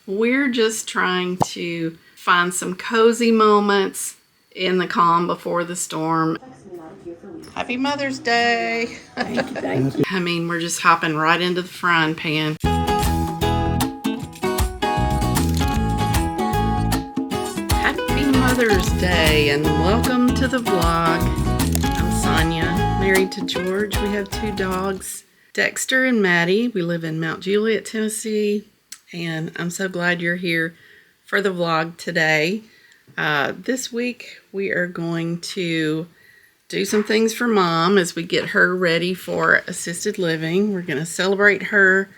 We're just trying to find some cozy moments in the calm before the storm. Happy Mother's Day. Thank you. I mean, we're just hopping right into the frying pan. Happy Mother's Day and welcome to the vlog. I'm Sonia, married to George. We have 2 dogs, Dexter and Maddie. We live in Mount Juliet, Tennessee, and I'm so glad you're here for the vlog today. This week we are going to do some things for Mom as we get her ready for assisted living. We're going to celebrate her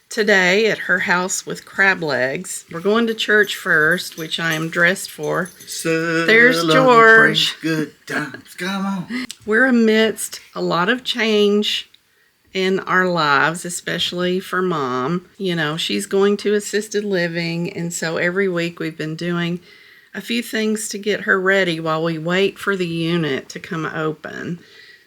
today at her house with crab legs. We're going to church first, which I am dressed for. There's George. Good times. Come on. We're amidst a lot of change in our lives, especially for Mom. You know, she's going to assisted living, and so every week we've been doing a few things to get her ready while we wait for the unit to come open.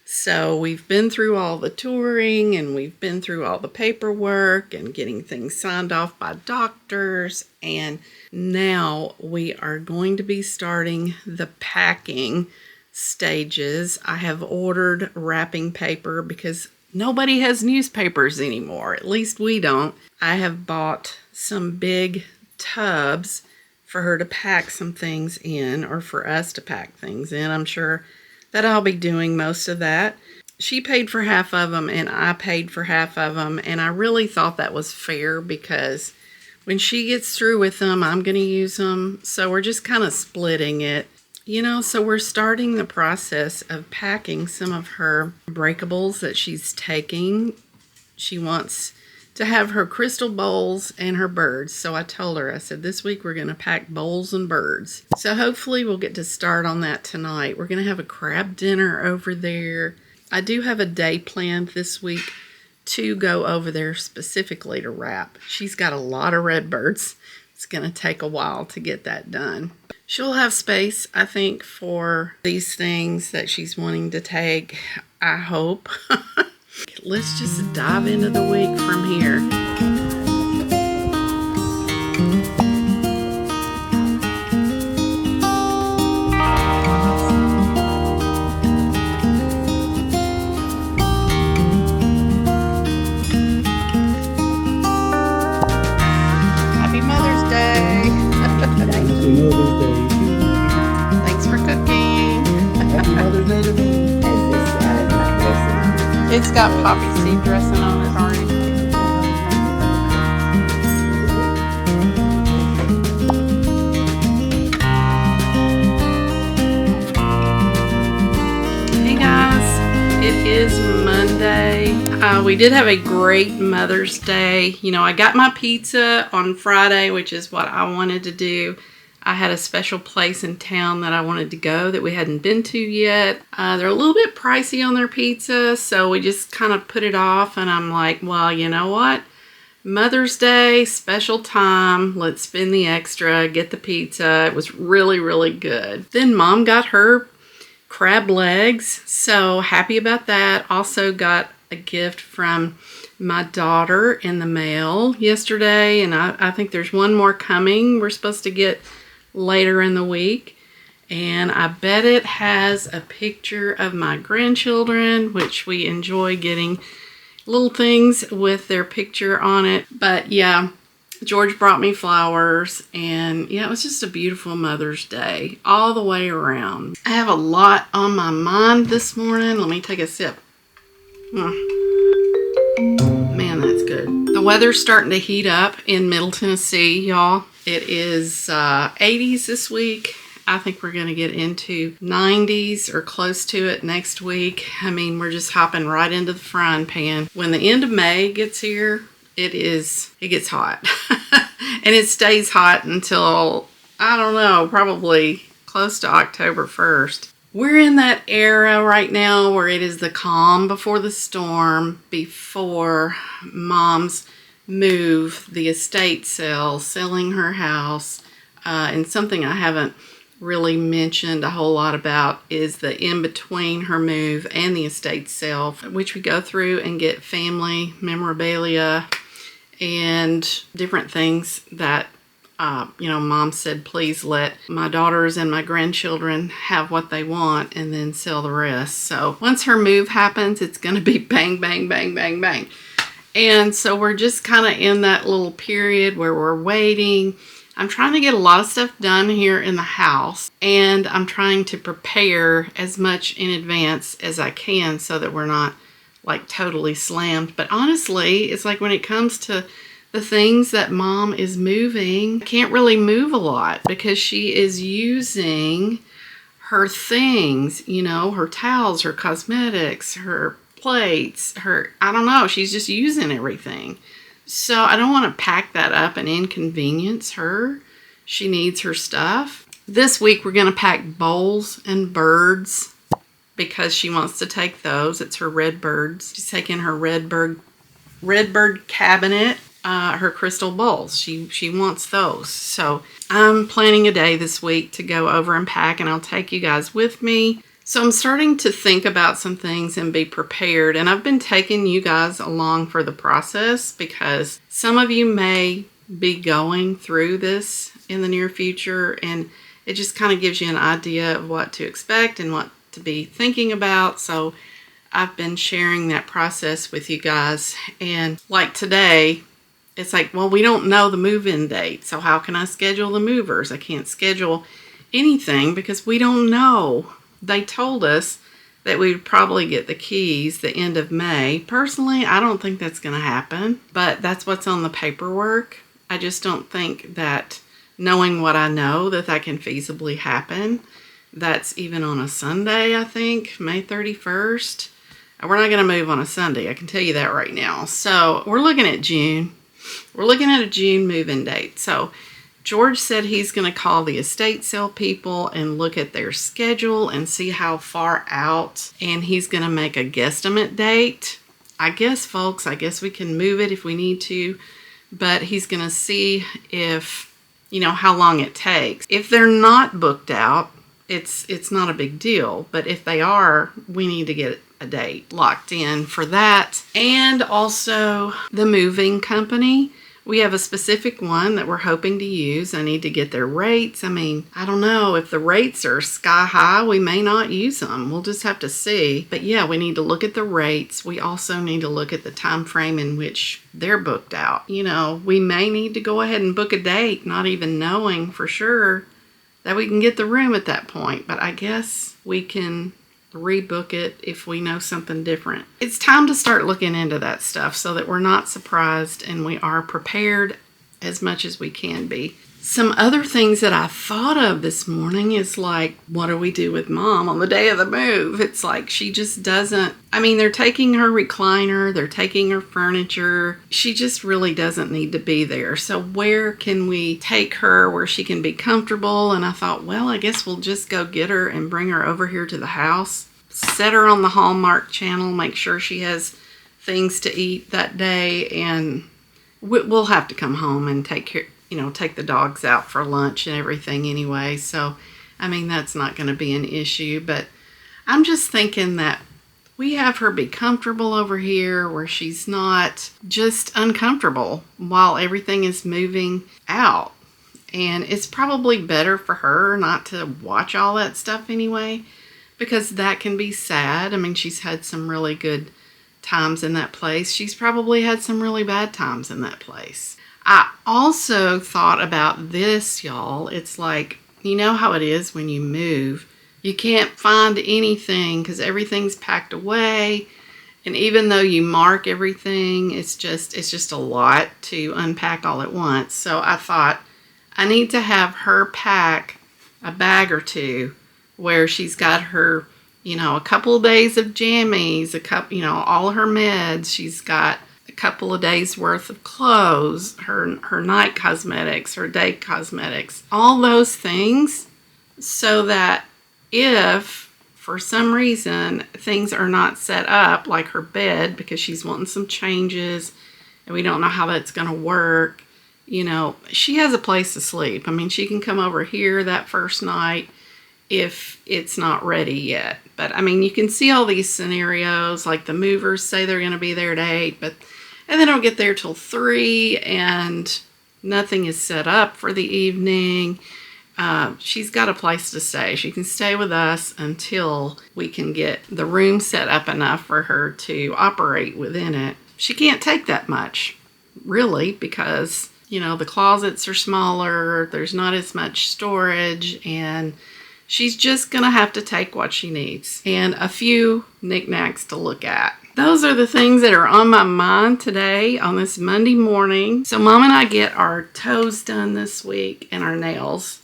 So we've been through all the touring and we've been through all the paperwork and getting things signed off by doctors, and now we are going to be starting the packing stages. I have ordered wrapping paper because nobody has newspapers anymore. At least we don't. I have bought some big tubs for her to pack some things in, or for us to pack things in. I'm sure that I'll be doing most of that. She paid for half of them and I paid for half of them, and I really thought that was fair because when she gets through with them, I'm going to use them. So we're just kind of splitting it. You know, so we're starting the process of packing some of her breakables that she's taking. She wants to have her crystal bowls and her birds. So I told her, I said, this week we're going to pack bowls and birds. So hopefully we'll get to start on that tonight. We're going to have a crab dinner over there. I do have a day planned this week to go over there specifically to wrap. She's got a lot of red birds. It's going to take a while to get that done. She'll have space, I think, for these things that she's wanting to take, I hope. Let's just dive into the week from here. Happy Mother's Day. Happy Mother's Day. Thanks for cooking. Happy Mother's Day to me. It's got poppy seed dressing on it already. Hey guys, it is Monday. We did have a great Mother's Day. You know, I got my pizza on Friday, which is what I wanted to do. I had a special place in town that I wanted to go that we hadn't been to yet. They're a little bit pricey on their pizza, so we just kind of put it off, and I'm like, well, you know what? Mother's Day, special time. Let's spend the extra, get the pizza. It was really, really good. Then Mom got her crab legs, so happy about that. Also got a gift from my daughter in the mail yesterday, and I think there's one more coming. We're supposed to get later in the week, and I bet it has a picture of my grandchildren, which we enjoy getting little things with their picture on it. But yeah, George brought me flowers, and yeah, it was just a beautiful Mother's Day all the way around. I have a lot on my mind this morning. Let me take a sip. Man, that's good. The weather's starting to heat up in Middle Tennessee, y'all. It is 80s this week. I think we're going to get into 90s or close to it next week. I mean, we're just hopping right into the frying pan. When the end of May gets here, it gets hot. And it stays hot until, I don't know, probably close to October 1st. We're in that era right now where it is the calm before the storm, before Mom's move, the estate sale, selling her house, and something I haven't really mentioned a whole lot about is the in-between her move and the estate sale, which we go through and get family memorabilia and different things that Mom said, please let my daughters and my grandchildren have what they want and then sell the rest. So once her move happens, it's going to be bang, bang, bang, bang, bang. And so we're just kind of in that little period where we're waiting. I'm trying to get a lot of stuff done here in the house, and I'm trying to prepare as much in advance as I can so that we're not like totally slammed. But honestly, it's like when it comes to the things that Mom is moving, I can't really move a lot because she is using her things, her towels, her cosmetics, her plates, I don't know, she's just using everything. So I don't want to pack that up and inconvenience her. She needs her stuff. This week we're going to pack bowls and birds because she wants to take those. It's her red birds. She's taking her red bird cabinet, her crystal bowls. She wants those. So I'm planning a day this week to go over and pack, and I'll take you guys with me. So I'm starting to think about some things and be prepared. And I've been taking you guys along for the process because some of you may be going through this in the near future, and it just kind of gives you an idea of what to expect and what to be thinking about. So I've been sharing that process with you guys. And like today, it's like, well, we don't know the move-in date. So how can I schedule the movers? I can't schedule anything because we don't know. They told us that we would probably get the keys the end of May. Personally, I don't think that's going to happen, but that's what's on the paperwork. I just don't think that, knowing what I know, that can feasibly happen. That's even on a Sunday, I think, May 31st. We're not going to move on a Sunday, I can tell you that right now. So we're looking at June. We're looking at a June move-in date. So George said he's going to call the estate sale people and look at their schedule and see how far out, and he's going to make a guesstimate date. I guess, folks, we can move it if we need to, but he's going to see if, how long it takes. If they're not booked out, it's not a big deal, but if they are, we need to get a date locked in for that. And also the moving company. We have a specific one that we're hoping to use. I need to get their rates. I don't know. If the rates are sky high, we may not use them. We'll just have to see. But yeah, we need to look at the rates. We also need to look at the time frame in which they're booked out. We may need to go ahead and book a date, not even knowing for sure that we can get the room at that point. But I guess we can rebook it if we know something different. It's time to start looking into that stuff so that we're not surprised and we are prepared as much as we can be. Some other things that I thought of this morning is like, what do we do with Mom on the day of the move? It's like she just doesn't, they're taking her recliner, they're taking her furniture. She just really doesn't need to be there. So where can we take her where she can be comfortable? And I thought, well, I guess we'll just go get her and bring her over here to the house, set her on the Hallmark channel, make sure she has things to eat that day, and we'll have to come home and take the dogs out for lunch and everything anyway. So, that's not going to be an issue. But I'm just thinking that we have her be comfortable over here where she's not just uncomfortable while everything is moving out. And it's probably better for her not to watch all that stuff anyway, because that can be sad. She's had some really good times in that place. She's probably had some really bad times in that place. I also thought about this, y'all. It's like, how it is when you move. You can't find anything because everything's packed away. And even though you mark everything, it's just a lot to unpack all at once. So I thought I need to have her pack a bag or two where she's got her, a couple of days of jammies, all her meds. She's got a couple of days worth of clothes, her night cosmetics, her day cosmetics, all those things, so that if for some reason things are not set up, like her bed, because she's wanting some changes and we don't know how that's going to work, she has a place to sleep. She can come over here that first night if it's not ready yet. But you can see all these scenarios, like the movers say they're going to be there at 8, and they don't get there till 3, and Nothing is set up for the evening. She's got a place to stay. She can stay with us until we can get the room set up enough for her to operate within it. She can't take that much, really, because, you know, the closets are smaller, there's not as much storage, and she's just going to have to take what she needs and a few knickknacks to look at. Those are the things that are on my mind today on this Monday morning. So Mom and I get our toes done this week and our nails.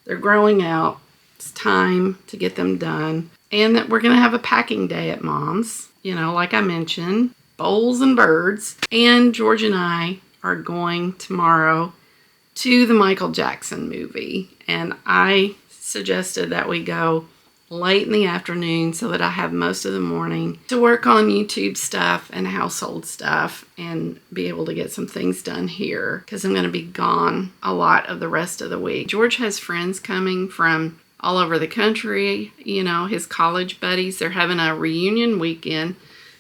They're growing out. It's time to get them done. And that we're going to have a packing day at Mom's. You know, like I mentioned, bowls and birds. And George and I are going tomorrow to the Michael Jackson movie. And I suggested that we go late in the afternoon so that I have most of the morning to work on YouTube stuff and household stuff and be able to get some things done here because I'm going to be gone a lot of the rest of the week. George has friends coming from all over the country, you know, his college buddies. They're having a reunion weekend.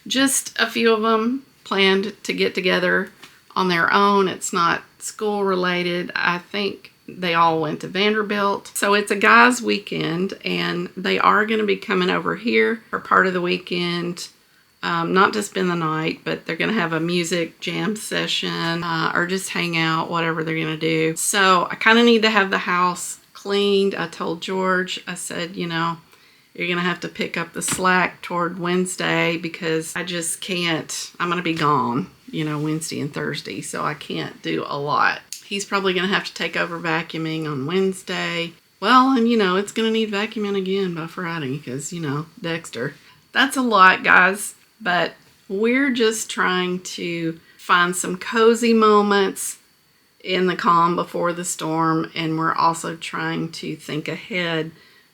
Just a few of them planned to get together on their own. It's not school related. I think they all went to Vanderbilt. So it's a guys' weekend, and they are going to be coming over here for part of the weekend, not to spend the night, but they're going to have a music jam session or just hang out, whatever they're going to do. So I kind of need to have the house cleaned. I told George, I said, you know, you're going to have to pick up the slack toward Wednesday because I just can't. I'm going to be gone, you know, Wednesday and Thursday, so I can't do a lot. He's probably going to have to take over vacuuming on Wednesday. Well, and you know, it's going to need vacuuming again by Friday because, you know, Dexter. That's a lot, guys, but we're just trying to find some cozy moments in the calm before the storm, and we're also trying to think ahead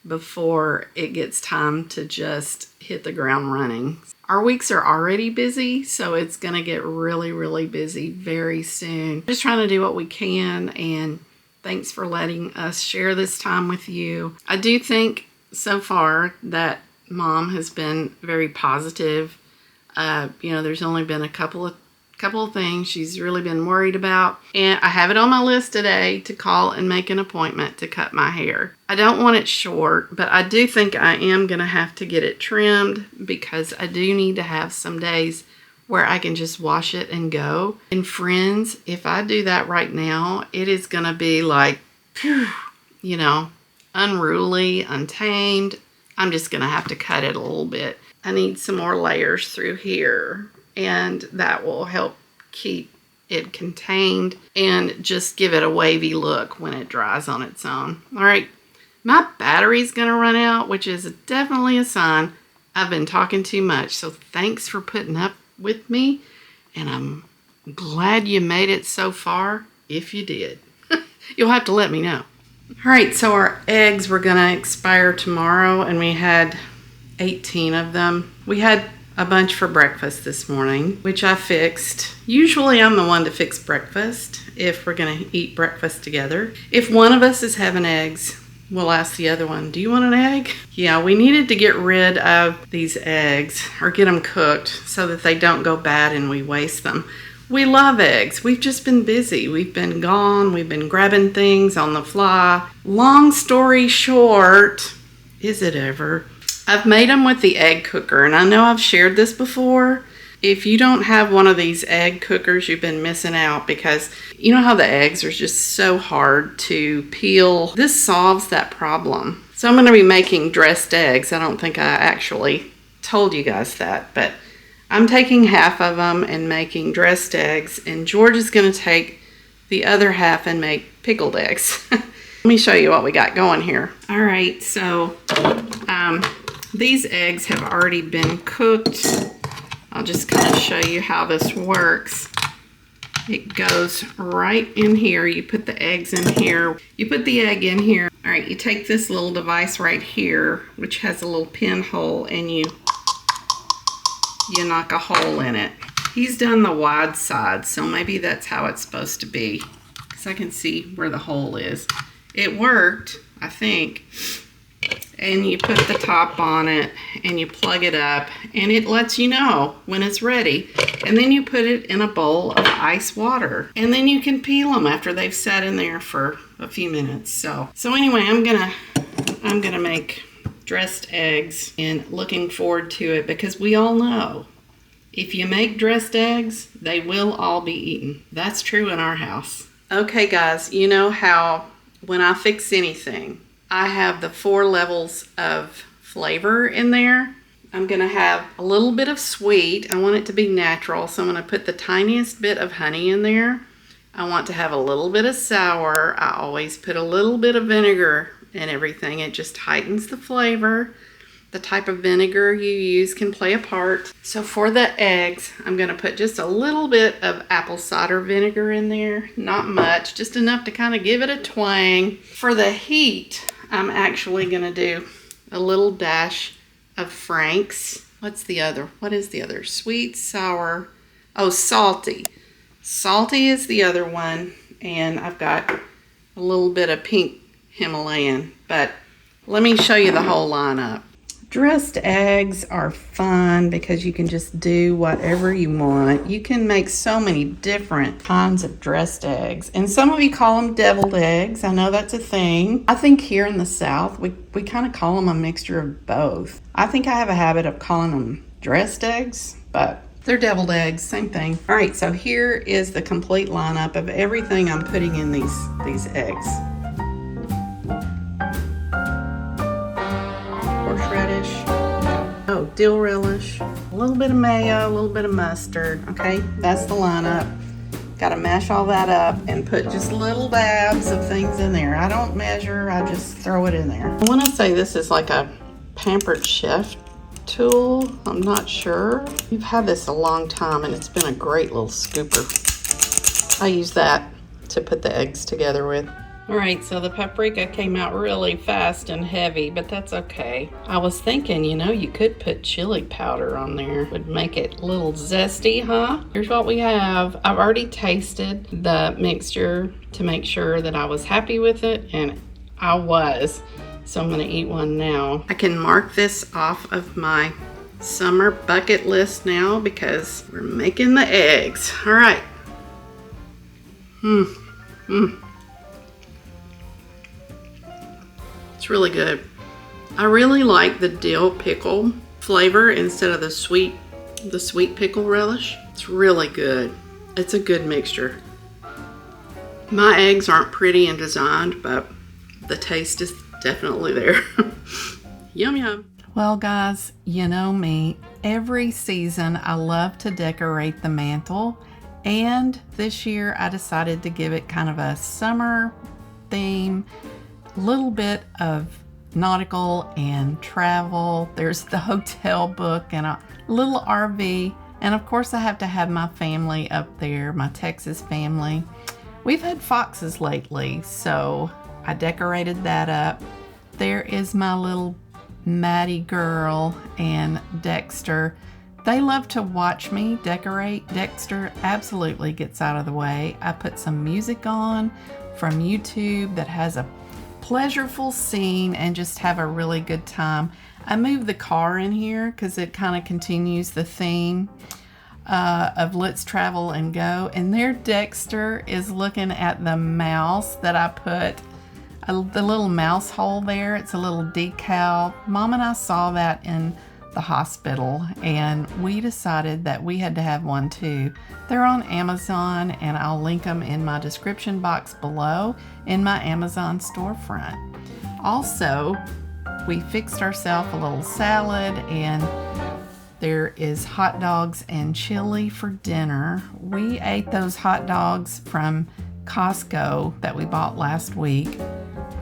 before it gets time to just hit the ground running. Our weeks are already busy, so it's going to get really, really busy very soon. Just trying to do what we can, and thanks for letting us share this time with you. I do think so far that Mom has been very positive. You know, there's only been a couple of things she's really been worried about, and I have it on my list today to call and make an appointment to cut my hair. I don't want it short, but I do think I am going to have to get it trimmed because I do need to have some days where I can just wash it and go. And friends, if I do that right now, it is going to be like, you know, unruly, untamed. I'm just going to have to cut it a little bit. I need some more layers through here, and that will help keep it contained and just give it a wavy look when it dries on its own. All right, my battery's gonna run out, which is definitely a sign I've been talking too much. So thanks for putting up with me, and I'm glad you made it so far. If you did, you'll have to let me know. All right, so our eggs were gonna expire tomorrow, and we had 18 of them. We had a bunch for breakfast this morning, which I fixed. Usually I'm the one to fix breakfast if we're gonna eat breakfast together. If one of us is having eggs, we'll ask the other one, do you want an egg? Yeah, we needed to get rid of these eggs or get them cooked so that they don't go bad and we waste them. We love eggs. We've just been busy. We've been gone. We've been grabbing things on the fly. Long story short, is it ever? I've made them with the egg cooker, and I know I've shared this before. If you don't have one of these egg cookers, you've been missing out because you know how the eggs are just so hard to peel. This solves that problem. So I'm going to be making dressed eggs. I don't think I actually told you guys that, but I'm taking half of them and making dressed eggs, and George is going to take the other half and make pickled eggs. Let me show you what we got going here. All right, so these eggs have already been cooked. I'll just kind of show you how this works. It goes right in here. You put the eggs in here. You put the egg in here. All right, you take this little device right here, which has a little pinhole, and you knock a hole in it. He's done the wide side, so maybe that's how it's supposed to be, because I can see where the hole is. It worked, I think. And you put the top on it and you plug it up, and it lets you know when it's ready. And then you put it in a bowl of ice water. And then you can peel them after they've sat in there for a few minutes. So anyway, I'm gonna make dressed eggs and looking forward to it because we all know if you make dressed eggs, they will all be eaten. That's true in our house. Okay guys, you know how when I fix anything, I have the 4 levels of flavor in there. I'm gonna have a little bit of sweet. I want it to be natural, so I'm gonna put the tiniest bit of honey in there. I want to have a little bit of sour. I always put a little bit of vinegar in everything. It just heightens the flavor. The type of vinegar you use can play a part. So for the eggs, I'm gonna put just a little bit of apple cider vinegar in there. Not much, just enough to kind of give it a twang. For the heat, I'm actually gonna do a little dash of Frank's. What is the other? Sweet, sour, oh, salty. Salty is the other one, and I've got a little bit of pink Himalayan, but let me show you the whole lineup. Dressed eggs are fun because you can just do whatever you want. You can make so many different kinds of dressed eggs. And some of you call them deviled eggs. I know that's a thing. I think here in the South, we kind of call them a mixture of both. I think I have a habit of calling them dressed eggs, but they're deviled eggs, same thing. All right, so here is the complete lineup of everything I'm putting in these eggs. Horseradish, oh, dill relish, a little bit of mayo, a little bit of mustard. Okay, that's the lineup. Got to mash all that up and put just little dabs of things in there. I don't measure, I just throw it in there. I want to say this is like a Pampered Chef tool. I'm not sure. We've had this a long time and it's been a great little scooper. I use that to put the eggs together with. All right, so the paprika came out really fast and heavy, but that's okay. I was thinking, you know, you could put chili powder on there. Would make it a little zesty, huh? Here's what we have. I've already tasted the mixture to make sure that I was happy with it, and I was. So I'm gonna eat one now. I can mark this off of my summer bucket list now because we're making the eggs. All right. It's really good. I really like the dill pickle flavor instead of the sweet pickle relish. It's really good. It's a good mixture. My eggs aren't pretty and designed, but the taste is definitely there. Yum, yum. Well, guys, you know me. Every season, I love to decorate the mantle. And this year, I decided to give it kind of a summer theme. Little bit of nautical and travel. There's the hotel book and a little RV. And of course, I have to have my family up there, my Texas family. We've had foxes lately, so I decorated that up. There is my little Maddie girl and Dexter. They love to watch me decorate. Dexter absolutely gets out of the way. I put some music on from YouTube that has a pleasurable scene and just have a really good time. I moved the car in here because it kind of continues the theme of let's travel and go. And there Dexter is looking at the mouse that I put, the little mouse hole there. It's a little decal. Mom and I saw that in the hospital and we decided that we had to have one too. They're on Amazon and I'll link them in my description box below in my Amazon storefront. Also, we fixed ourselves a little salad and there is hot dogs and chili for dinner. We ate those hot dogs from Costco that we bought last week.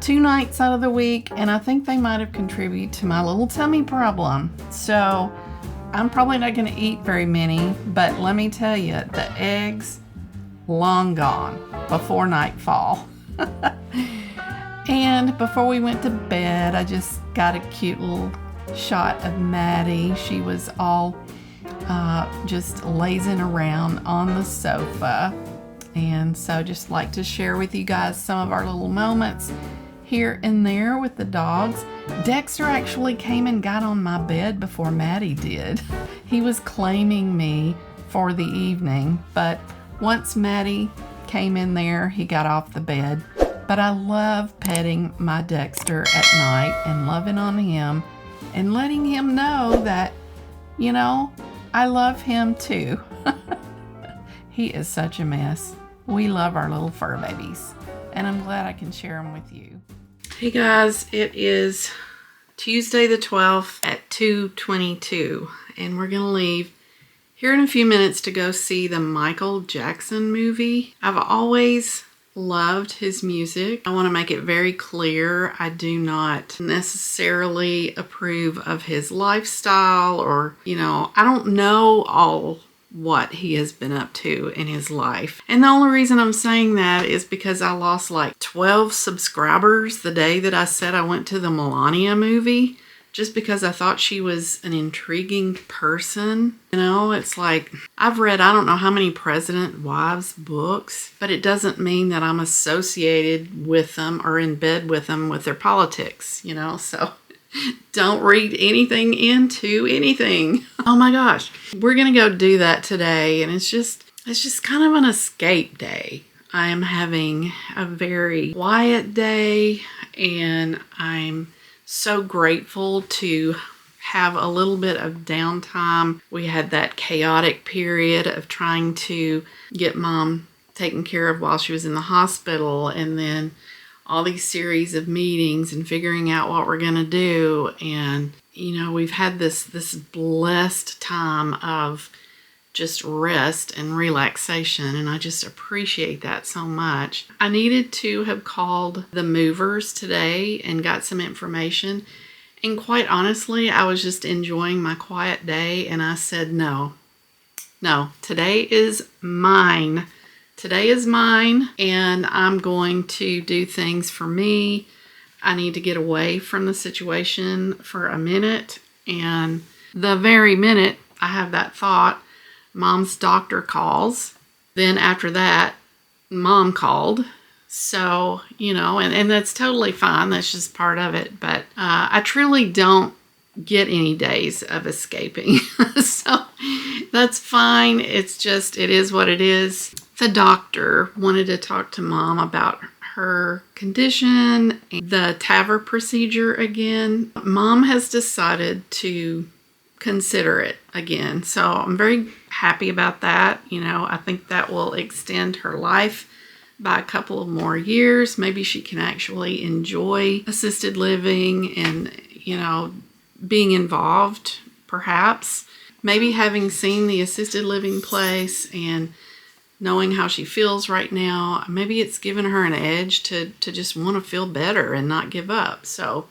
2 nights out of the week, and I think they might have contributed to my little tummy problem. So I'm probably not going to eat very many, but let me tell you, the eggs, long gone before nightfall. And before we went to bed, I just got a cute little shot of Maddie. She was all just lazing around on the sofa. And so just like to share with you guys some of our little moments here and there with the dogs. Dexter actually came and got on my bed before Maddie did. He was claiming me for the evening, but once Maddie came in there, he got off the bed. But I love petting my Dexter at night and loving on him and letting him know that, you know, I love him too. He is such a mess. We love our little fur babies, and I'm glad I can share them with you. Hey guys, it is Tuesday the 12th at 2:22, and we're gonna leave here in a few minutes to go see the Michael Jackson movie. I've always loved his music. I want to make it very clear I do not necessarily approve of his lifestyle, or, you know, I don't know all what he has been up to in his life. And the only reason I'm saying that is because I lost like 12 subscribers the day that I said I went to the Melania movie, just because I thought she was an intriguing person. You know, it's like, I've read I don't know how many president wives books, but it doesn't mean that I'm associated with them or in bed with them with their politics, you know, so don't read anything into anything. Oh my gosh, we're gonna go do that today, and it's just kind of an escape day. I am having a very quiet day, and I'm so grateful to have a little bit of downtime. We had that chaotic period of trying to get Mom taken care of while she was in the hospital, and then all these series of meetings and figuring out what we're gonna do. And, you know, we've had this blessed time of just rest and relaxation, and I just appreciate that so much. I needed to have called the movers today and got some information, and quite honestly, I was just enjoying my quiet day, and I said, no, today is mine. Today is mine, and I'm going to do things for me. I need to get away from the situation for a minute, and the very minute I have that thought, Mom's doctor calls. Then after that, Mom called. So, you know, and that's totally fine. That's just part of it. But I truly don't get any days of escaping. So that's fine. It's just, it is what it is. The doctor wanted to talk to Mom about her condition, the TAVR procedure again. Mom has decided to consider it again. So I'm very happy about that. You know, I think that will extend her life by a couple of more years. Maybe she can actually enjoy assisted living and, you know, being involved, perhaps. Maybe having seen the assisted living place and knowing how she feels right now, maybe it's given her an edge to just want to feel better and not give up. So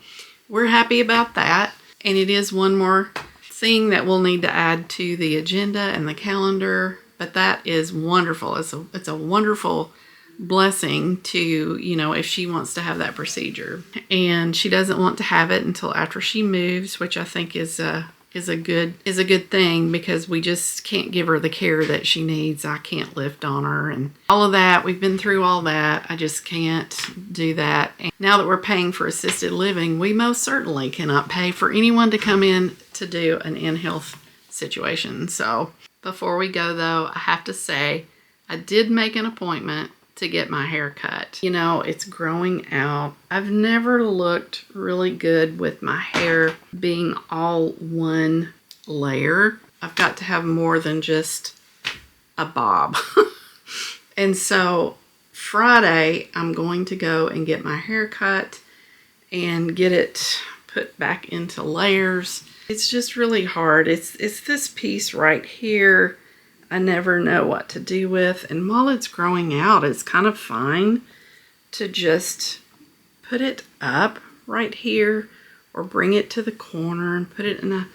we're happy about that. And it is one more thing that we'll need to add to the agenda and the calendar, but that is wonderful. It's a wonderful blessing to, you know, if she wants to have that procedure, and she doesn't want to have it until after she moves, which I think is a good thing, because we just can't give her the care that she needs. I can't lift on her and all of that. We've been through all that. I just can't do that. And now that we're paying for assisted living, we most certainly cannot pay for anyone to come in to do an in-health situation. So before we go though, I have to say I did make an appointment to get my hair cut. You know, it's growing out. I've never looked really good with my hair being all one layer. I've got to have more than just a bob. And so Friday, I'm going to go and get my hair cut and get it put back into layers. It's just really hard. It's this piece right here I never know what to do with, and while it's growing out, it's kind of fine to just put it up right here or bring it to the corner and put it in a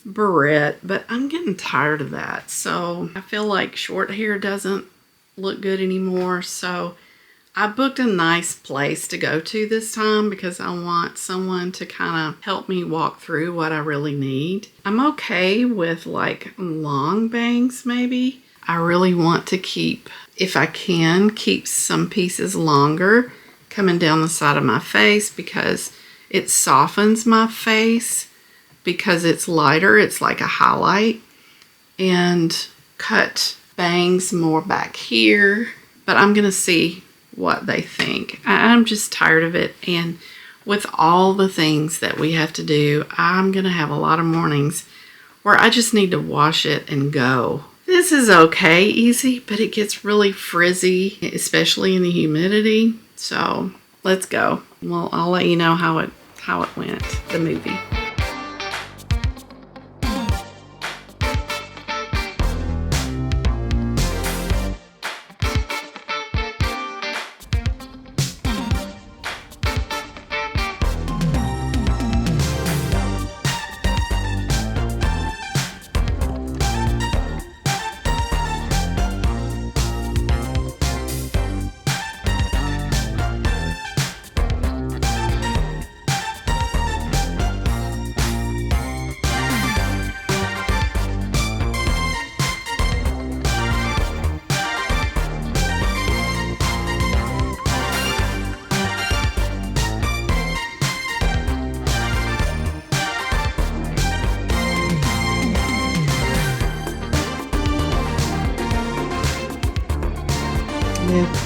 barrette, but I'm getting tired of that. So I feel like short hair doesn't look good anymore, so I booked a nice place to go to this time because I want someone to kind of help me walk through what I really need. I'm okay with like long bangs maybe. I really want to keep, if I can, keep some pieces longer coming down the side of my face because it softens my face because it's lighter. It's like a highlight. And cut bangs more back here, but I'm going to see what they think. I'm just tired of it, and with all the things that we have to do, I'm going to have a lot of mornings where I just need to wash it and go. This is okay, easy, but it gets really frizzy, especially in the humidity. So let's go. Well, I'll let you know how it went, the movie.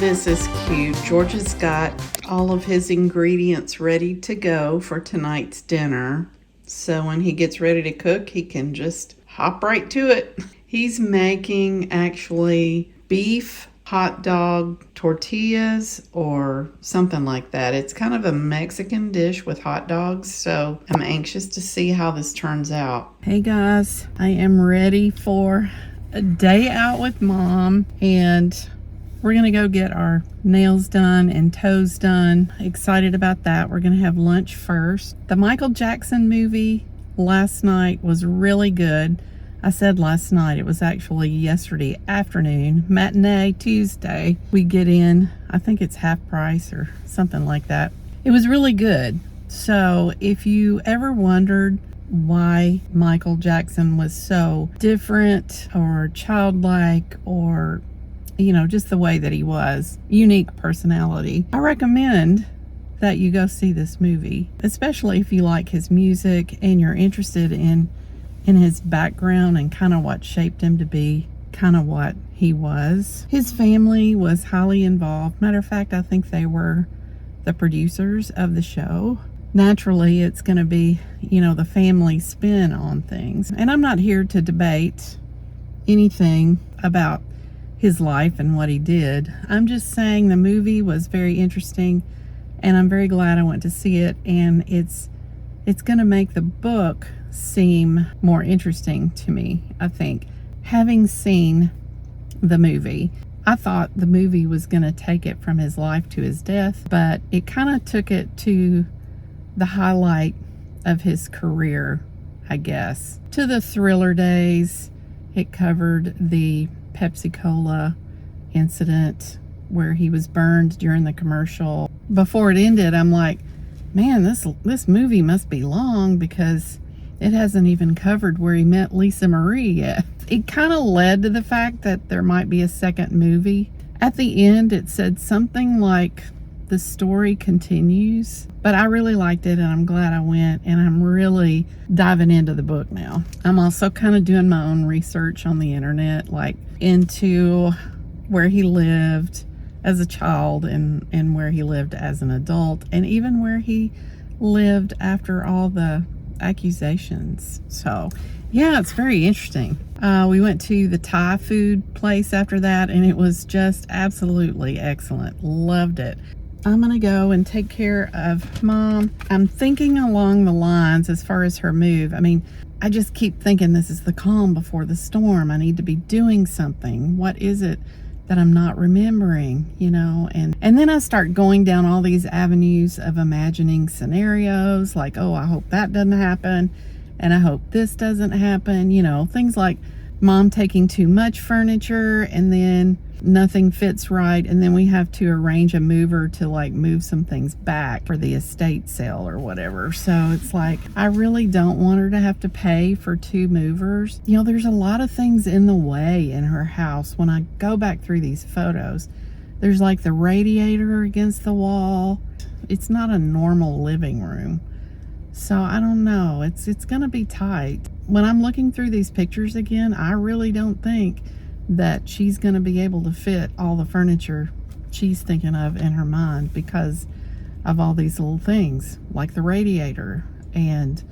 This is cute. George has got all of his ingredients ready to go for tonight's dinner. So when he gets ready to cook, he can just hop right to it. He's making actually beef hot dog tortillas or something like that. It's kind of a Mexican dish with hot dogs, so I'm anxious to see how this turns out. Hey guys, I am ready for a day out with Mom, and we're going to go get our nails done and toes done. Excited about that. We're going to have lunch first. The Michael Jackson movie last night was really good. I said last night, it was actually yesterday afternoon, matinee Tuesday. We get in, I think it's half price or something like that. It was really good. So if you ever wondered why Michael Jackson was so different or childlike, or just the way that he was, unique personality, I recommend that you go see this movie, especially if you like his music and you're interested in his background and kind of what shaped him to be kind of what he was. His family was highly involved. Matter of fact, I think they were the producers of the show. Naturally, it's going to be, the family spin on things. And I'm not here to debate anything about his life and what he did. I'm just saying the movie was very interesting, and I'm very glad I went to see it, and it's going to make the book seem more interesting to me, I think. Having seen the movie, I thought the movie was going to take it from his life to his death, but it kind of took it to the highlight of his career, I guess. To the thriller days. It covered the Pepsi Cola incident where he was burned during the commercial. Before it ended, I'm like, man, this movie must be long, because it hasn't even covered where he met Lisa Marie yet. It kind of led to the fact that there might be a second movie. At the end, it said something like the story continues, but I really liked it, and I'm glad I went, and I'm really diving into the book now. I'm also kind of doing my own research on the internet, like into where he lived as a child and where he lived as an adult, and even where he lived after all the accusations. So yeah, it's very interesting. We went to the Thai food place after that, and it was just absolutely excellent. Loved it. I'm gonna go and take care of Mom. I'm thinking along the lines as far as her move. I mean, I just keep thinking this is the calm before the storm. I need to be doing something. What is it that I'm not remembering, and then I start going down all these avenues of imagining scenarios, like, oh, I hope that doesn't happen, and I hope this doesn't happen, things like Mom taking too much furniture and then nothing fits right, and then we have to arrange a mover to move some things back for the estate sale or whatever. So it's like, I really don't want her to have to pay for two movers. There's a lot of things in the way in her house. When I go back through these photos, there's the radiator against the wall. It's not a normal living room. So I don't know, it's gonna be tight. When I'm looking through these pictures again, I really don't think that she's going to be able to fit all the furniture she's thinking of in her mind because of all these little things like the radiator and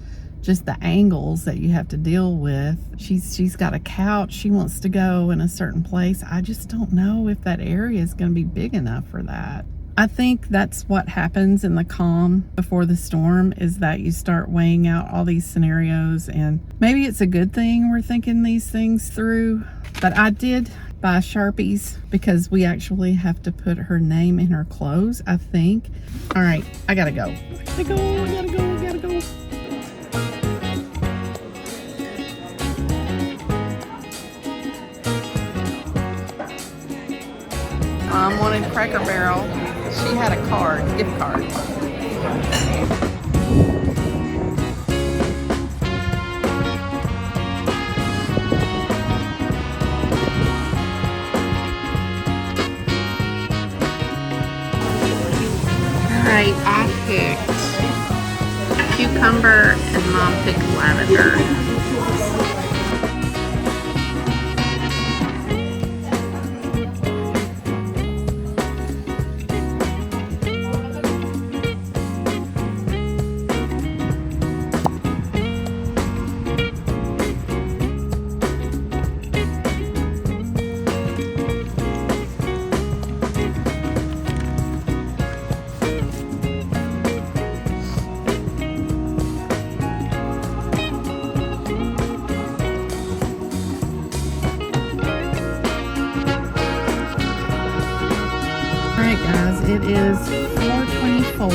just the angles that you have to deal with. She's got a couch she wants to go in a certain place. I just don't know if that area is going to be big enough for that. I think that's what happens in the calm before the storm, is that you start weighing out all these scenarios, and maybe it's a good thing we're thinking these things through. But I did buy Sharpies because we actually have to put her name in her clothes, I think. All right, I gotta go. I gotta go. Mom wanted Cracker Barrel. She had a card, gift card. Alright, I picked cucumber and Mom picked lavender. It is 4:24.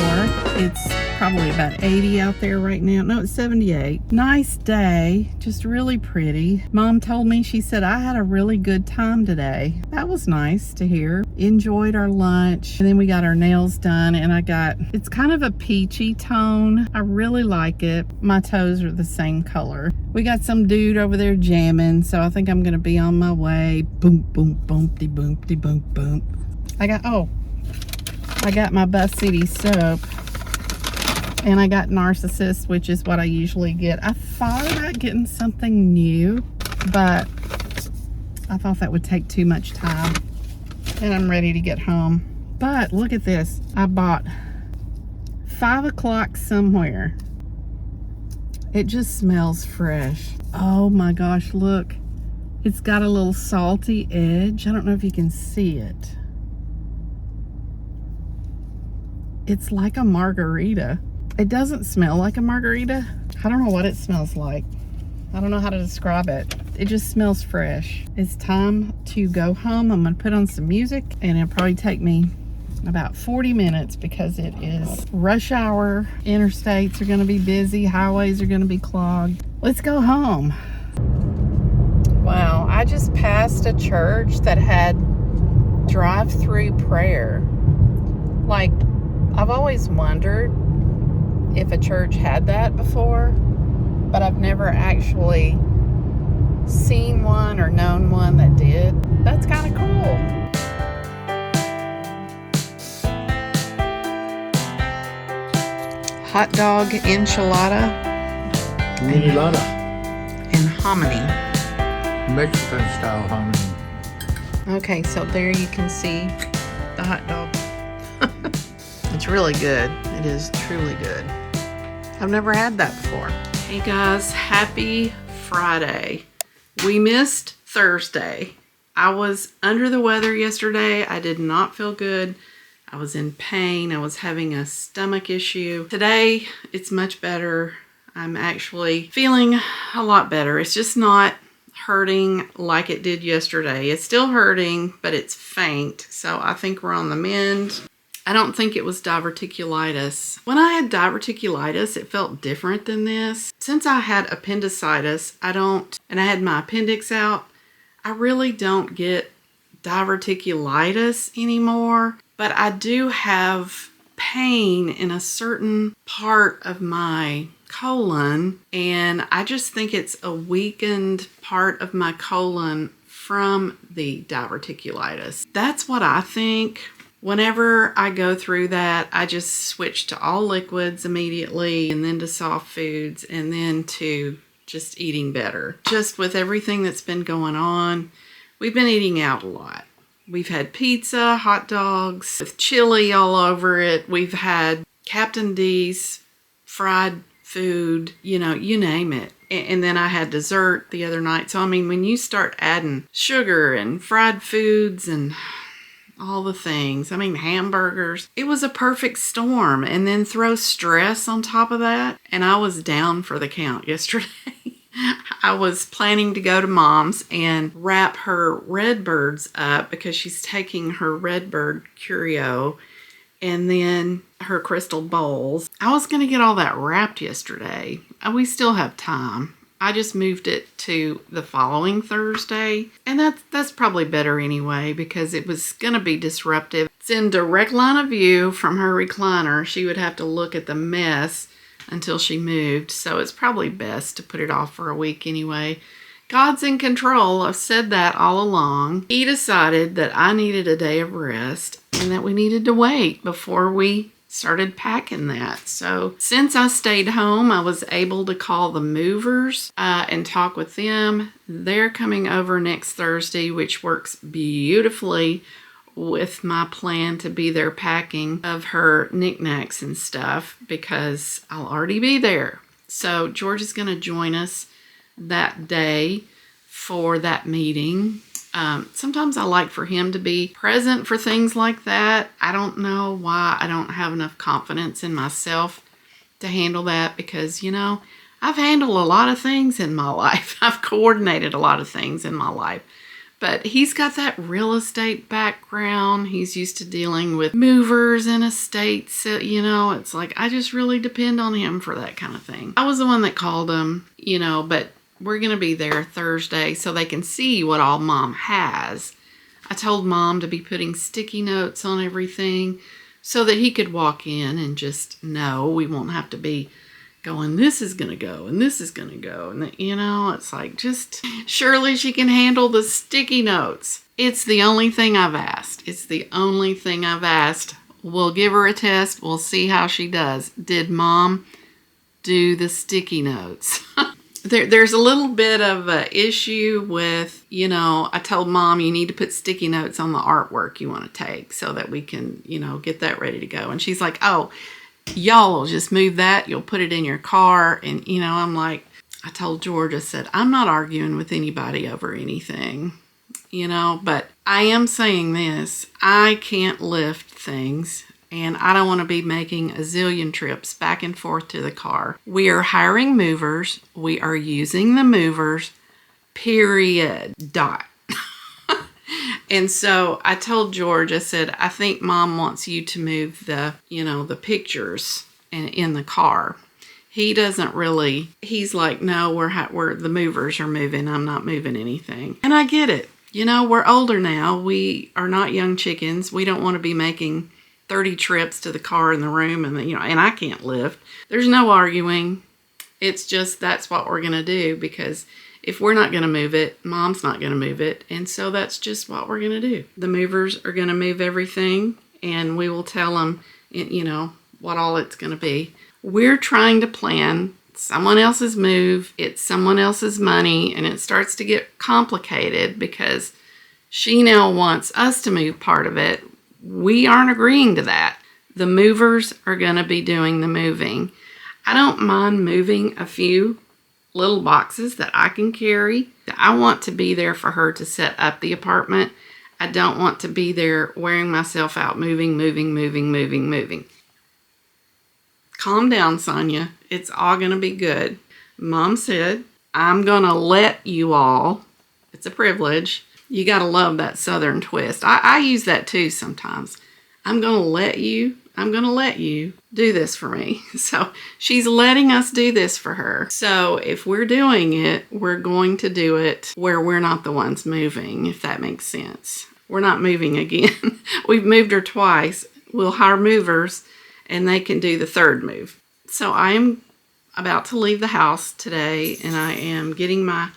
It's probably about 80 out there right now. No, it's 78. Nice day, just really pretty. Mom told me, she said, I had a really good time today. That was nice to hear. Enjoyed our lunch, and then we got our nails done, and it's kind of a peachy tone. I really like it. My toes are the same color. We got some dude over there jamming, so I think I'm gonna be on my way. Boom, boom, boom-de, boom-de, boom, boom. I got my Buff City soap, and I got Narcissist, which is what I usually get. I thought about getting something new, but I thought that would take too much time, and I'm ready to get home. But look at this. I bought 5 o'clock somewhere. It just smells fresh. Oh my gosh, look. It's got a little salty edge. I don't know if you can see it. It's like a margarita. It doesn't smell like a margarita. I don't know what it smells like. I don't know how to describe it. It just smells fresh. It's time to go home. I'm gonna put on some music, and it'll probably take me about 40 minutes because it is rush hour. Interstates are gonna be busy. Highways are gonna be clogged. Let's go home. Wow, I just passed a church that had drive-through prayer. Like, I've always wondered if a church had that before, but I've never actually seen one or known one that did. That's kind of cool. Hot dog enchilada and hominy. Mexican style hominy. Okay, so there you can see the hot dog. It's really good. It is truly good. I've never had that before. Hey guys, happy Friday. We missed Thursday. I was under the weather yesterday. I did not feel good. I was in pain. I was having a stomach issue. Today, it's much better. I'm actually feeling a lot better. It's just not hurting like it did yesterday. It's still hurting, but it's faint. So I think we're on the mend. I don't think it was diverticulitis. When I had diverticulitis, it felt different than this. Since I had appendicitis, and I had my appendix out, I really don't get diverticulitis anymore, but I do have pain in a certain part of my colon, and I just think it's a weakened part of my colon from the diverticulitis. That's what I think. Whenever I go through that, I just switch to all liquids immediately, and then to soft foods, and then to just eating better. Just with everything that's been going on we've been eating out a lot. We've had pizza, hot dogs with chili all over it. We've had Captain D's fried food, you name it. And then I had dessert the other night. So, I mean, when you start adding sugar and fried foods and all the things, I mean, hamburgers, it was a perfect storm. And then throw stress on top of that. And I was down for the count yesterday. I was planning to go to Mom's and wrap her Redbirds up because she's taking her Redbird curio and then her crystal bowls. I was going to get all that wrapped yesterday. We still have time. I just moved it to the following Thursday. And that's probably better anyway because it was going to be disruptive. It's in direct line of view from her recliner. She would have to look at the mess until she moved. So it's probably best to put it off for a week anyway. God's in control. I've said that all along. He decided that I needed a day of rest and that we needed to wait before we started packing that. So since I stayed home, I was able to call the movers and talk with them. They're coming over next Thursday, which works beautifully with my plan to be there packing of her knickknacks and stuff because I'll already be there. So George is going to join us that day for that meeting. Sometimes I like for him to be present for things like that. I don't know why I don't have enough confidence in myself to handle that because, I've handled a lot of things in my life. I've coordinated a lot of things in my life. But he's got that real estate background. He's used to dealing with movers and estates. It's like I just really depend on him for that kind of thing. I was the one that called him, but we're going to be there Thursday so they can see what all Mom has. I told Mom to be putting sticky notes on everything so that he could walk in and just know. We won't have to be going, this is going to go and this is going to go. And, it's like, just surely she can handle the sticky notes. It's the only thing I've asked. We'll give her a test. We'll see how she does. Did Mom do the sticky notes? There's a little bit of an issue with, I told Mom you need to put sticky notes on the artwork you want to take so that we can, get that ready to go. And she's like, oh, y'all will just move that. You'll put it in your car. And, I'm like, I told George, I said, I'm not arguing with anybody over anything, but I am saying this. I can't lift things. And I don't want to be making a zillion trips back and forth to the car. We are hiring movers. We are using the movers, period. Dot. And so I told George, I said, I think Mom wants you to move the pictures in the car. He doesn't really, he's like, no, we're the movers are moving. I'm not moving anything. And I get it. We're older now. We are not young chickens. We don't want to be making 30 trips to the car in the room and and I can't lift. There's no arguing. It's just that's what we're going to do because if we're not going to move it, Mom's not going to move it. And so that's just what we're going to do. The movers are going to move everything and we will tell them, what all it's going to be. We're trying to plan someone else's move. It's someone else's money and it starts to get complicated because she now wants us to move part of it. We aren't agreeing to that. The movers are going to be doing the moving. I don't mind moving a few little boxes that I can carry. I want to be there for her to set up the apartment. I don't want to be there wearing myself out, moving. Calm down, Sonia. It's all going to be good. Mom said, I'm going to let you all. It's a privilege. You got to love that Southern twist. I use that too sometimes. I'm going to let you do this for me. So she's letting us do this for her. So if we're doing it, we're going to do it where we're not the ones moving, if that makes sense. We're not moving again. We've moved her twice. We'll hire movers and they can do the third move. So I am about to leave the house today and I am getting my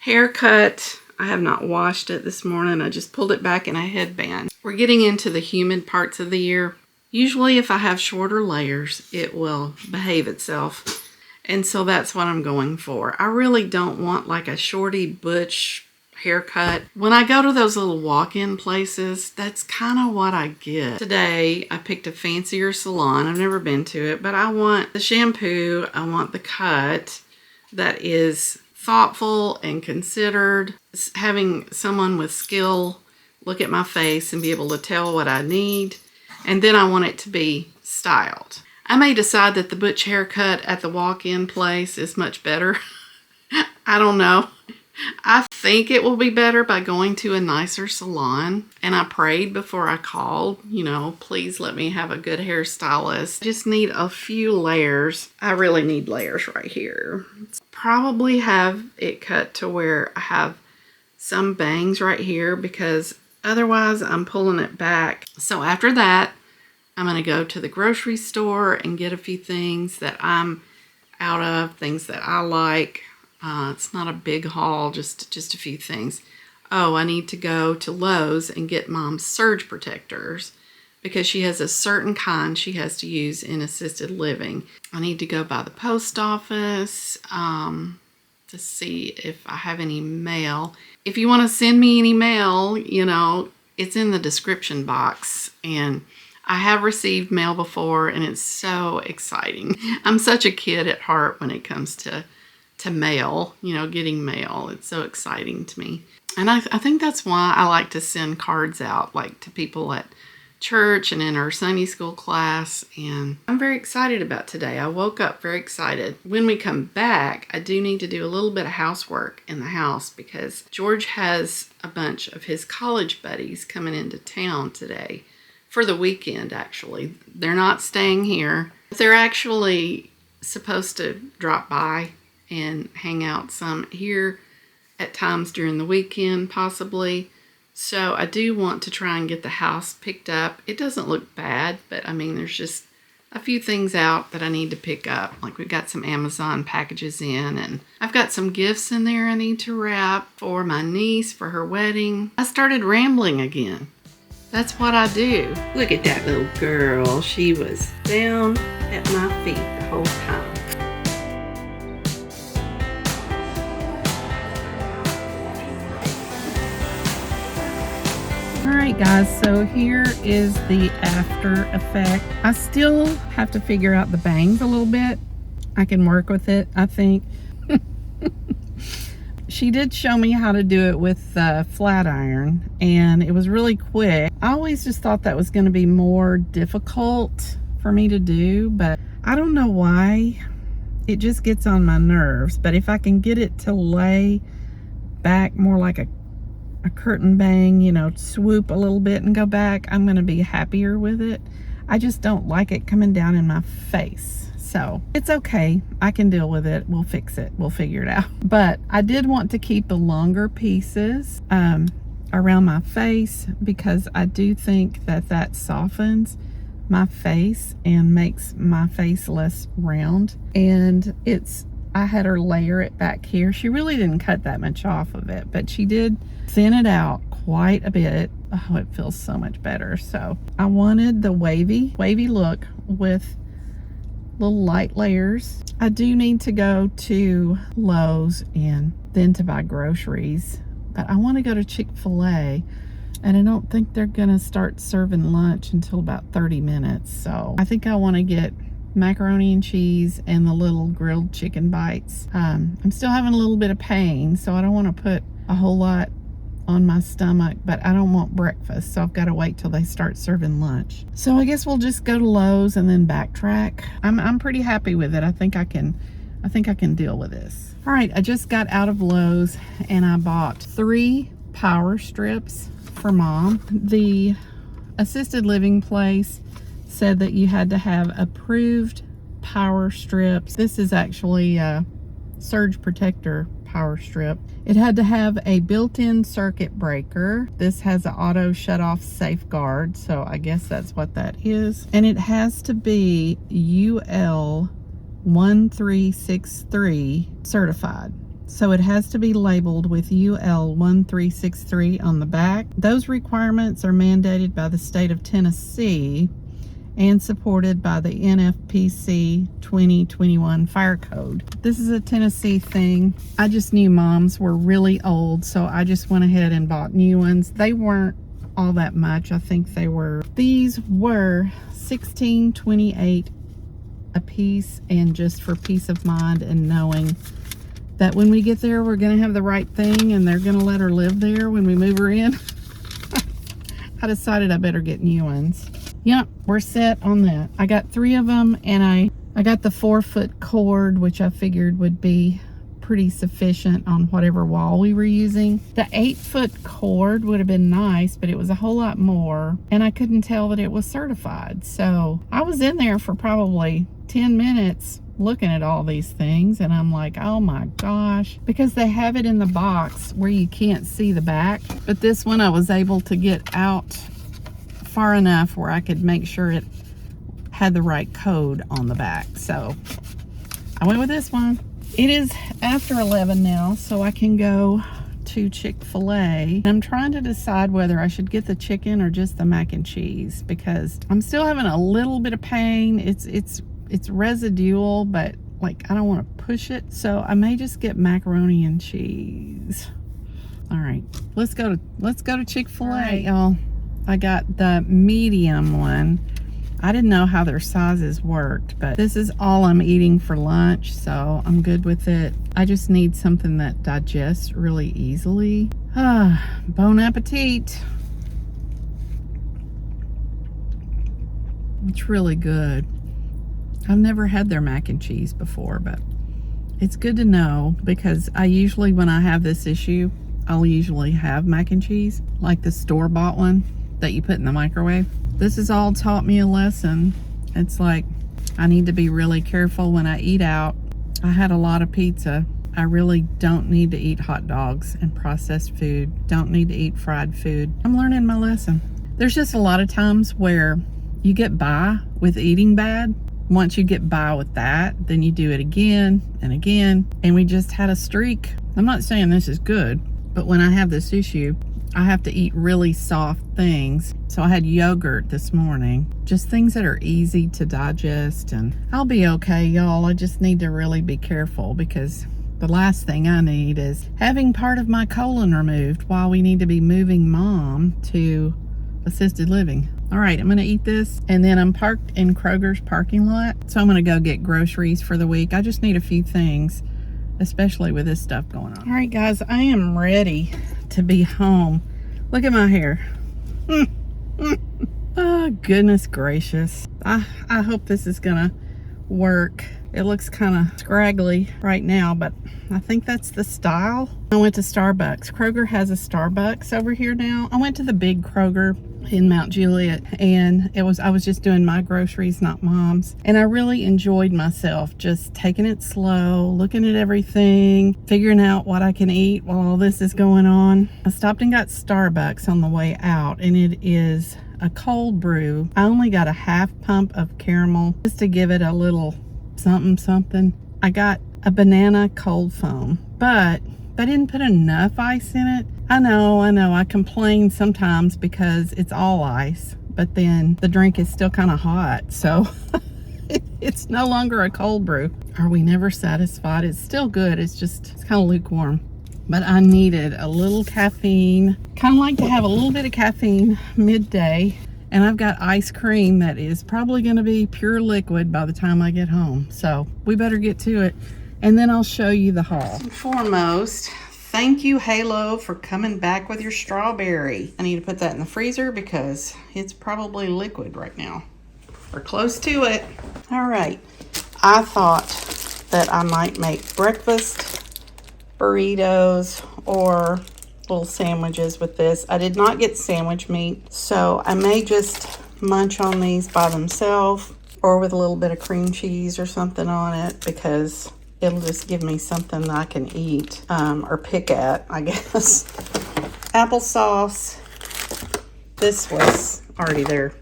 hair cut. I have not washed it this morning. I just pulled it back in a headband. We're getting into the humid parts of the year. Usually if I have shorter layers, it will behave itself. And so that's what I'm going for. I really don't want like a shorty butch haircut. When I go to those little walk-in places, that's kind of what I get. Today, I picked a fancier salon. I've never been to it, but I want the shampoo. I want the cut that is thoughtful and considered. Having someone with skill look at my face and be able to tell what I need. And then I want it to be styled. I may decide that the butch haircut at the walk-in place is much better. I don't know. I think it will be better by going to a nicer salon. And I prayed before I called, you know, please let me have a good hairstylist. I just need a few layers. I really need layers right here. Probably have it cut to where I have some bangs right here because otherwise I'm pulling it back. So after that, I'm going to go to the grocery store and get a few things that I'm out of, things that I like. It's not a big haul, just a few things. Oh, I need to go to Lowe's and get Mom's surge protectors because she has a certain kind she has to use in assisted living. I need to go by the post office to see if I have any mail. If you want to send me any mail, you know, it's in the description box. And I have received mail before, and it's so exciting. I'm such a kid at heart when it comes to mail, you know, getting mail. It's so exciting to me. And I think that's why I like to send cards out, like to people at church and in our Sunday school class. And I'm very excited about today. I woke up very excited. When we come back, I do need to do a little bit of housework in the house because George has a bunch of his college buddies coming into town today for the weekend, actually. They're not staying here. They're actually supposed to drop by and hang out some here at times during the weekend, possibly. So I do want to try and get the house picked up. It doesn't look bad, but I mean, there's just a few things out that I need to pick up. Like we've got some Amazon packages in, and I've got some gifts in there I need to wrap for my niece for her wedding. I started rambling again. That's what I do. Look at that little girl. She was down at my feet the whole time. Alright guys, so here is the after effect. I still have to figure out the bangs a little bit. I can work with it, I think. She did show me how to do it with flat iron, and it was really quick. I always just thought that was going to be more difficult for me to do, but I don't know why. It just gets on my nerves. But if I can get it to lay back more like a curtain bang, you know, swoop a little bit and go back, I'm going to be happier with it. I just don't like it coming down in my face. So it's okay. I can deal with it. We'll fix it. We'll figure it out. But I did want to keep the longer pieces around my face because I do think that that softens my face and makes my face less round. And I had her layer it back here. She really didn't cut that much off of it, but she did thin it out quite a bit. Oh, it feels so much better. So I wanted the wavy look with little light layers. I do need to go to Lowe's and then to buy groceries, but I want to go to Chic Fil A, and I don't think they're gonna start serving lunch until about 30 minutes. So I think I want to get macaroni and cheese and the little grilled chicken bites. I'm still having a little bit of pain, so I don't want to put a whole lot on my stomach, but I don't want breakfast, so I've got to wait till they start serving lunch. So I guess we'll just go to Lowe's and then backtrack. I'm pretty happy with it. I think I can deal with this. All right, I just got out of Lowe's and I bought 3 power strips for Mom. The assisted living place said that you had to have approved power strips. This is actually a surge protector power strip. It had to have a built-in circuit breaker. This has an auto shut-off safeguard, so I guess that's what that is. And it has to be UL 1363 certified. So it has to be labeled with UL 1363 on the back. Those requirements are mandated by the state of Tennessee, and supported by the NFPC 2021 Fire Code. This is a Tennessee thing. I just knew moms were really old, so I just went ahead and bought new ones. They weren't all that much. I think these were $16.28 a piece, and just for peace of mind and knowing that when we get there, we're gonna have the right thing and they're gonna let her live there when we move her in. I decided I better get new ones. Yep, we're set on that. I got 3 of them, and I got the 4-foot cord, which I figured would be pretty sufficient on whatever wall we were using. The 8-foot cord would have been nice, but it was a whole lot more, and I couldn't tell that it was certified. So I was in there for probably 10 minutes looking at all these things, and I'm like, oh my gosh, because they have it in the box where you can't see the back. But this one I was able to get out far enough where I could make sure it had the right code on the back. So I went with this one. It is after 11 now, so I can go to Chic Fil A. I'm trying to decide whether I should get the chicken or just the mac and cheese, because I'm still having a little bit of pain. It's residual, but like I don't want to push it, so I may just get macaroni and cheese. All right, let's go to Chic Fil A, y'all. I got the medium one. I didn't know how their sizes worked, but this is all I'm eating for lunch, so I'm good with it. I just need something that digests really easily. Bon appetit. It's really good. I've never had their mac and cheese before, but it's good to know, because I usually, when I have this issue, I'll usually have mac and cheese, like the store-bought one that you put in the microwave. This has all taught me a lesson. It's like, I need to be really careful when I eat out. I had a lot of pizza. I really don't need to eat hot dogs and processed food. Don't need to eat fried food. I'm learning my lesson. There's just a lot of times where you get by with eating bad. Once you get by with that, then you do it again and again. And we just had a streak. I'm not saying this is good, but when I have this issue, I have to eat really soft things. So I had yogurt this morning, just things that are easy to digest, and I'll be okay, y'all. I just need to really be careful, because the last thing I need is having part of my colon removed while we need to be moving mom to assisted living. All right, I'm gonna eat this, and then I'm parked in Kroger's parking lot, so I'm gonna go get groceries for the week. I just need a few things, especially with this stuff going on. All right, guys, I am ready to be home. Look at my hair. Oh, goodness gracious. I hope this is gonna work. It looks kind of scraggly right now, but I think that's the style. I went to Starbucks. Kroger has a Starbucks over here now. I went to the big Kroger in Mount Juliet, and I was just doing my groceries, not mom's, and I really enjoyed myself, just taking it slow, looking at everything, figuring out what I can eat while all this is going on. I stopped and got Starbucks on the way out, and it is a cold brew. I only got a half pump of caramel just to give it a little something. I got a banana cold foam, but they didn't put enough ice in it. I know, I complain sometimes because it's all ice, but then the drink is still kind of hot, so it's no longer a cold brew. Are we never satisfied? It's still good, it's kind of lukewarm. But I needed a little caffeine. Kind of like to have a little bit of caffeine midday. And I've got ice cream that is probably going to be pure liquid by the time I get home. So we better get to it, and then I'll show you the haul. Foremost, thank you, Halo, for coming back with your strawberry. I need to put that in the freezer because it's probably liquid right now, or close to it. All right, I thought that I might make breakfast burritos or little sandwiches with this. I did not get sandwich meat, so I may just munch on these by themselves or with a little bit of cream cheese or something on it, because it'll just give me something that I can eat or pick at, I guess. Applesauce. This was already there.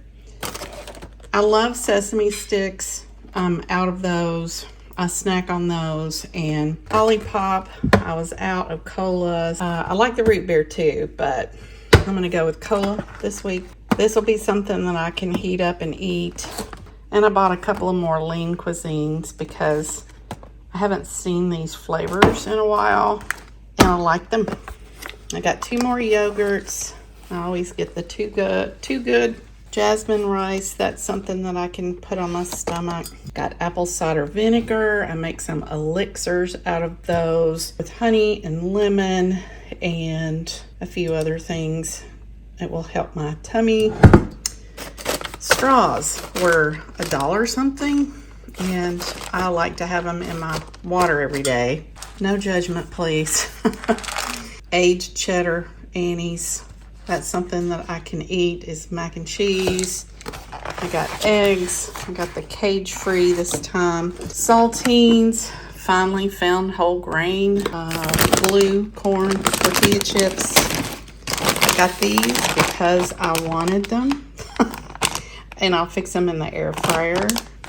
I love sesame sticks. Out of those, I snack on those. And Olipop, I was out of colas. I like the root beer too, but I'm gonna go with cola this week. This will be something that I can heat up and eat. And I bought a couple of more lean cuisines because I haven't seen these flavors in a while and I like them. I got 2 more yogurts. I always get the too good jasmine rice. That's something that I can put on my stomach. Got apple cider vinegar. I make some elixirs out of those with honey and lemon and a few other things. It will help my tummy. Straws were $1 something, and I like to have them in my water every day. No judgment, please. Aged cheddar Annie's. That's something that I can eat is mac and cheese. I got eggs. I got the cage-free this time. Saltines. Finally found whole grain blue corn tortilla chips. I got these because I wanted them. And I'll fix them in the air fryer.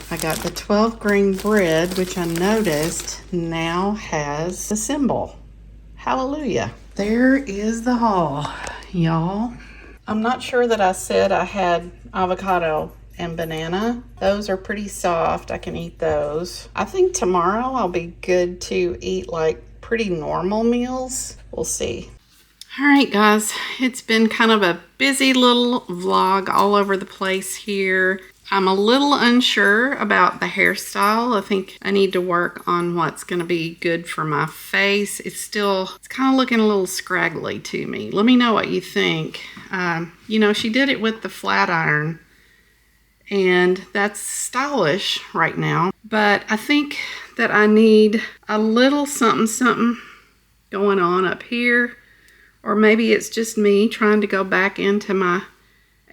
I got the 12 grain bread, which I noticed now has the symbol. Hallelujah. There is the haul, y'all. I'm not sure that I said I had avocado and banana. Those are pretty soft. I can eat those. I think tomorrow I'll be good to eat like pretty normal meals. We'll see. All right, guys, it's been kind of a busy little vlog all over the place here. I'm a little unsure about the hairstyle. I think I need to work on what's going to be good for my face. It's kind of looking a little scraggly to me. Let me know what you think. You know, she did it with the flat iron, and that's stylish right now. But I think that I need a little something going on up here. Or maybe it's just me trying to go back into my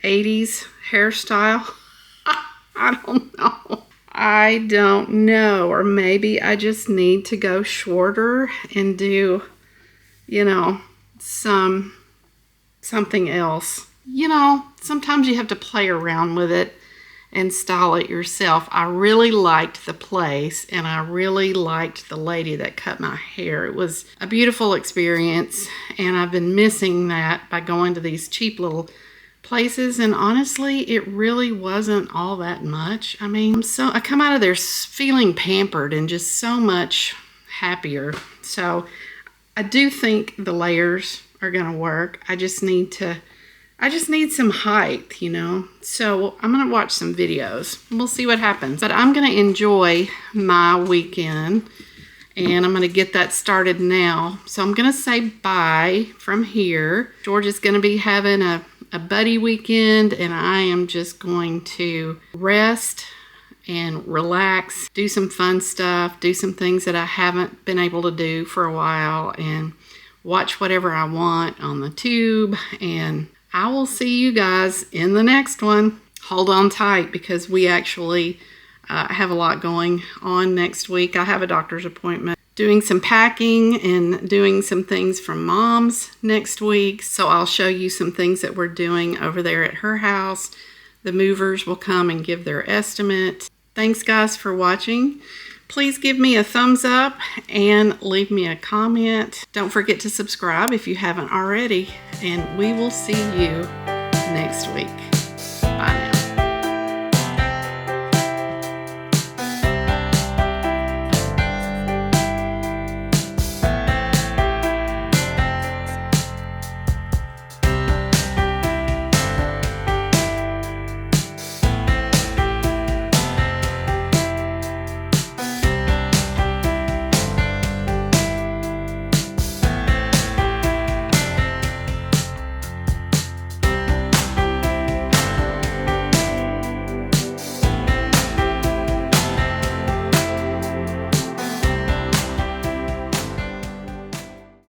80s hairstyle. I don't know. Or maybe I just need to go shorter and do, you know, something else. You know, sometimes you have to play around with it and style it yourself. I really liked the place, and I really liked the lady that cut my hair. It was a beautiful experience, and I've been missing that by going to these cheap little places, and honestly, it really wasn't all that much. I mean, I come out of there feeling pampered and just so much happier. So I do think the layers are gonna work. I just need some height, you know. So I'm going to watch some videos. We'll see what happens. But I'm going to enjoy my weekend, and I'm going to get that started now. So I'm going to say bye from here. George is going to be having a buddy weekend, and I am just going to rest and relax, do some fun stuff, do some things that I haven't been able to do for a while, and watch whatever I want on the tube. And I will see you guys in the next one. Hold on tight because we actually have a lot going on next week. I have a doctor's appointment, doing some packing and doing some things from Mom's next week. So I'll show you some things that we're doing over there at her house. The movers will come and give their estimate. Thanks, guys, for watching. Please give me a thumbs up and leave me a comment. Don't forget to subscribe if you haven't already, and we will see you next week.